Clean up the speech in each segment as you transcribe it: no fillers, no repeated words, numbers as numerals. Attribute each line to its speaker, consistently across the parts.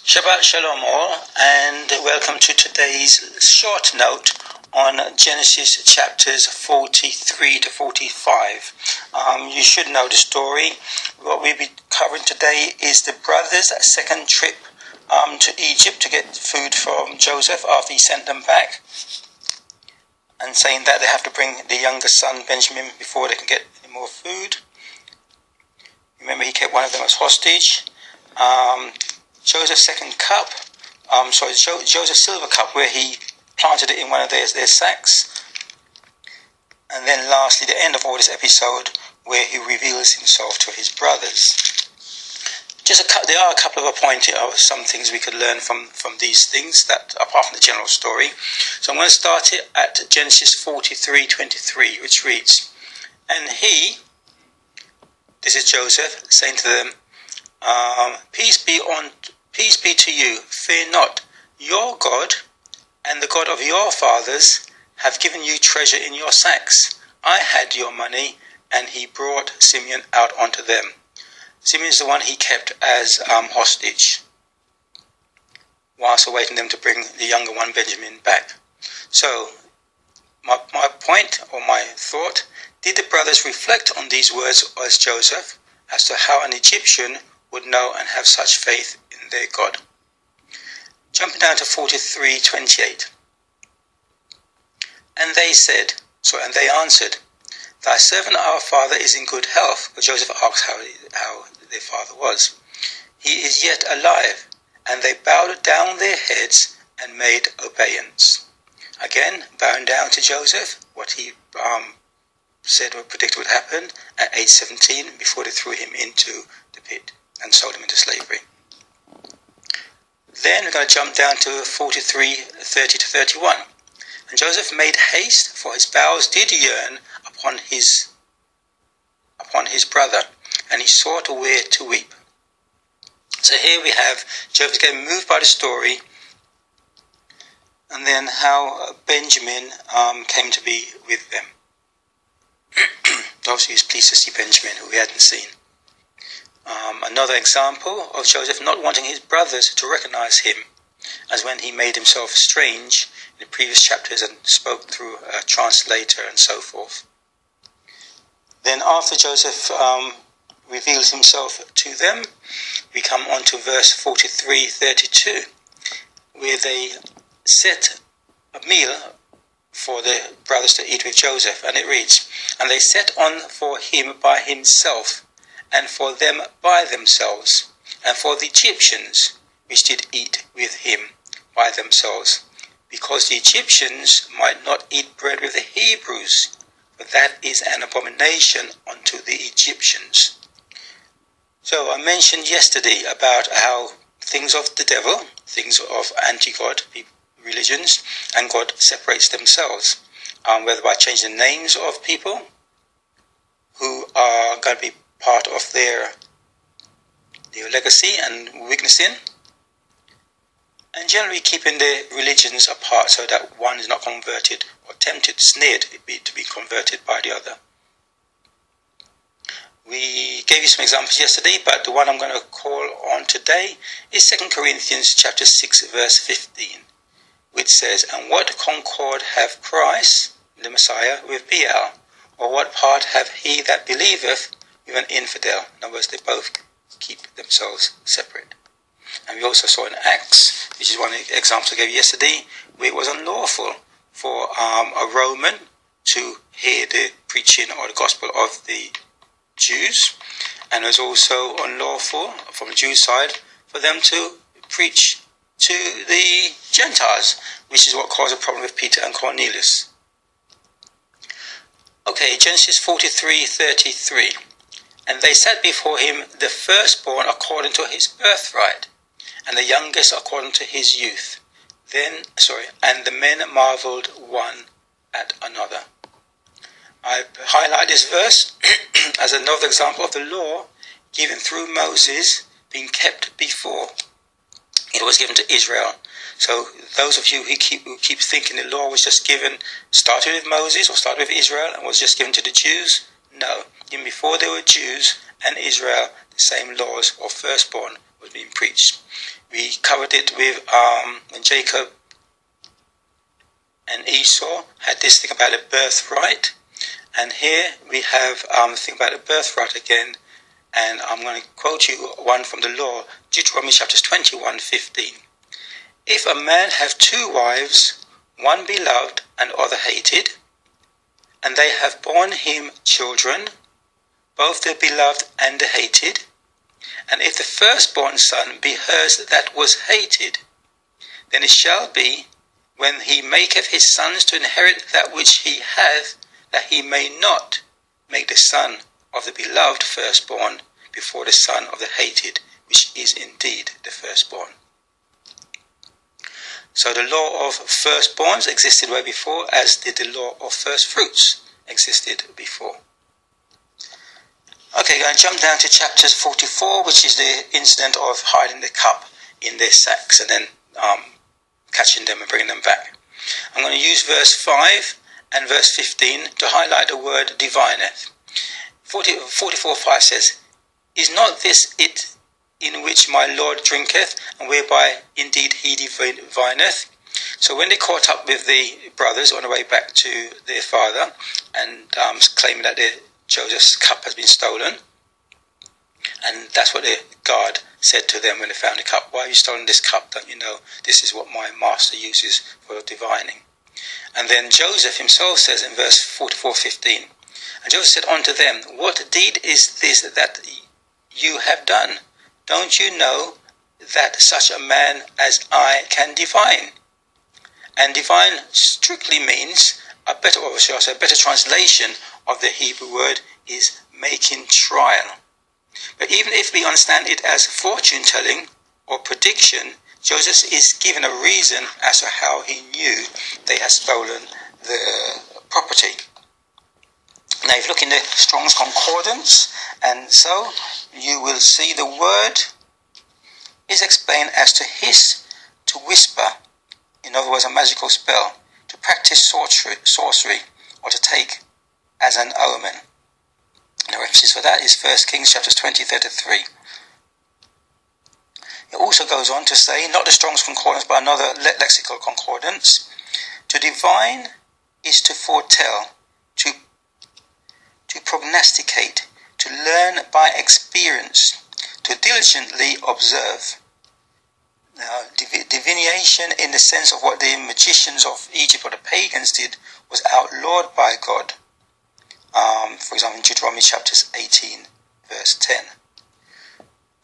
Speaker 1: Shabbat Shalom all, and welcome to today's short note on Genesis chapters 43 to 45. You should know the story. What we'll be covering today is the brothers' second trip to Egypt to get food from Joseph after he sent them back, and saying that they have to bring the younger son Benjamin before they can get any more food. Remember, he kept one of them as hostage. Joseph's second cup, Joseph's silver cup, where he planted it in one of their sacks. And then lastly, the end of all this episode, where he reveals himself to his brothers. There are a couple of some things we could learn from these things, that apart from the general story. So I'm going to start it at Genesis 43:23, which reads, "And he," this is Joseph, saying to them, Peace be to you, fear not. Your God and the God of your fathers have given you treasure in your sacks. I had your money," and he brought Simeon out unto them. Simeon is the one he kept as hostage, whilst awaiting them to bring the younger one, Benjamin, back. So, my point, or my thought, did the brothers reflect on these words as Joseph, as to how an Egyptian would know and have such faith in their God? Jumping down to 43:28. And they answered, Thy servant our father is in good health. But Joseph asked how their father was. He is yet alive. And they bowed down their heads and made obeisance. Again, bowing down to Joseph, what he said or predicted would happen at age 17, before they threw him into the pit and sold him into slavery. Then we're going to jump down to 43:30 to 31. And Joseph made haste, for his bowels did yearn upon his brother, and he sought where to weep. So here we have Joseph getting moved by the story, and then how Benjamin came to be with them. Obviously he was pleased to see Benjamin, who he hadn't seen. Another example of Joseph not wanting his brothers to recognize him, as when he made himself strange in the previous chapters and spoke through a translator and so forth. Then after Joseph reveals himself to them, we come on to verse 43:32, where they set a meal for the brothers to eat with Joseph, and it reads, "And they set on for him by himself, and for them by themselves, and for the Egyptians which did eat with him by themselves, because the Egyptians might not eat bread with the Hebrews, for that is an abomination unto the Egyptians." So I mentioned yesterday about how things of the devil, things of anti-God religions, and God separates themselves, whether by changing the names of people who are going to be part of their legacy and witnessing, and generally keeping their religions apart so that one is not converted or sneered to be converted by the other. We gave you some examples yesterday, but the one I'm going to call on today is 2 Corinthians chapter 6 verse 15, which says, "And what concord have Christ, the Messiah, with Belial? Or what part have he that believeth with an infidel?" In other words, they both keep themselves separate. And we also saw in Acts, which is one of the examples I gave yesterday, where it was unlawful for a Roman to hear the preaching or the gospel of the Jews, and it was also unlawful from the Jews' side for them to preach to the Gentiles, which is what caused a problem with Peter and Cornelius. Okay, Genesis 43:33. "And they set before him the firstborn according to his birthright, and the youngest according to his youth. And the men marveled one at another." I highlight this verse as another example of the law given through Moses being kept before it was given to Israel. So those of you who keep thinking the law was just started with Moses or started with Israel and was just given to the Jews, no. Even before there were Jews and Israel, the same laws of firstborn was being preached. We covered it with when Jacob and Esau had this thing about a birthright. And here we have the thing about the birthright again. And I'm going to quote you one from the law, Deuteronomy chapters 21:15. If a man have 2 wives, one beloved and other hated, and they have borne him children, both the beloved and the hated, and if the firstborn son be hers that was hated, then it shall be, when he maketh his sons to inherit that which he hath, that he may not make the son of the beloved firstborn before the son of the hated, which is indeed the firstborn. So the law of firstborns existed way before, as did the law of first fruits existed before. Okay, going to jump down to chapters 44, which is the incident of hiding the cup in their sacks and then catching them and bringing them back. I'm going to use verse 5 and verse 15 to highlight the word divineth. 44:5 says, Is not this it in which my Lord drinketh, and whereby indeed he divineth? So when they caught up with the brothers on the way back to their father and claiming that Joseph's cup has been stolen, and that's what the guard said to them when they found the cup. Why have you stolen this cup? Don't you know this is what my master uses for divining? And then Joseph himself says in verse 44:15, And Joseph said unto them, What deed is this that you have done? Don't you know that such a man as I can divine? And divine strictly means a better translation of the Hebrew word is making trial. But even if we understand it as fortune telling or prediction, Joseph is given a reason as to how he knew they had stolen the property. Now if you look in the Strong's Concordance, and so you will see the word is explained as to hiss, to whisper, in other words a magical spell, to practice sorcery, or to take as an omen. And the references for that is 1 Kings chapters 20:33. It also goes on to say, not the Strong's Concordance but another lexical concordance, to divine is to foretell, to prognosticate, to learn by experience, to diligently observe. Now, divination in the sense of what the magicians of Egypt or the pagans did was outlawed by God. For example, in Deuteronomy chapters 18, verse 10.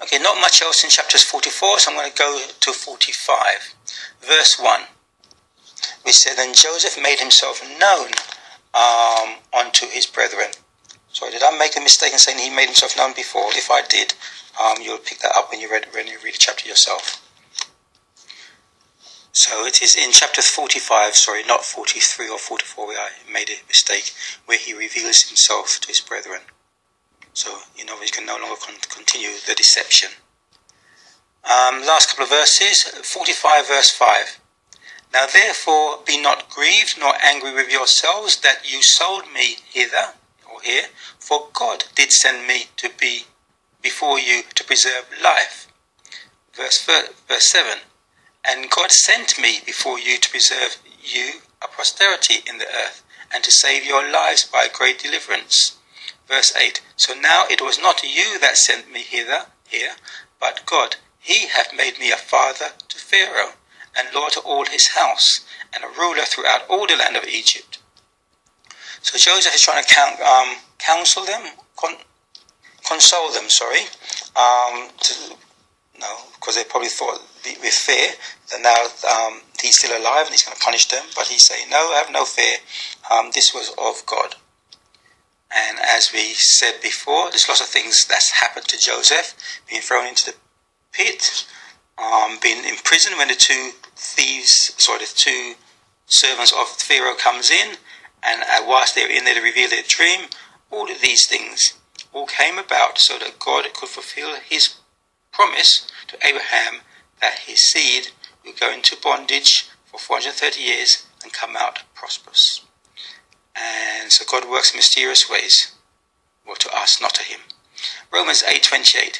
Speaker 1: Okay, not much else in chapters 44, so I'm going to go to 45. Verse 1, which said, And Joseph made himself known unto his brethren. Sorry, did I make a mistake in saying he made himself known before? If I did, you'll pick that up when you read the chapter yourself. So it is in chapter 45, not 43 or 44, where I made a mistake, where he reveals himself to his brethren. So, he can no longer continue the deception. Last couple of verses, 45 verse 5. Now therefore be not grieved nor angry with yourselves that you sold me hither, or here, for God did send me to be before you to preserve life. Verse 7. And God sent me before you to preserve you a posterity in the earth, and to save your lives by great deliverance. Verse 8. So now it was not you that sent me here, but God. He hath made me a father to Pharaoh, and lord to all his house, and a ruler throughout all the land of Egypt. So Joseph is trying to console them, because they probably thought with fear that now he's still alive and he's going to punish them. But he's saying, no, have no fear. This was of God. And as we said before, there's lots of things that's happened to Joseph. Being thrown into the pit, being in prison when the two servants of Pharaoh comes in, and whilst they're in there to reveal their dream. All of these things all came about so that God could fulfill his promise to Abraham that his seed would go into bondage for 430 years and come out prosperous. And so God works in mysterious ways. Well, to us, not to him. Romans 8:28.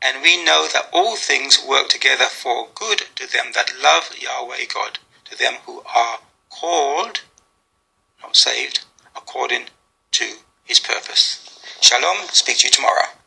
Speaker 1: And we know that all things work together for good to them that love Yahweh God, to them who are called, not saved, according to his purpose. Shalom, speak to you tomorrow.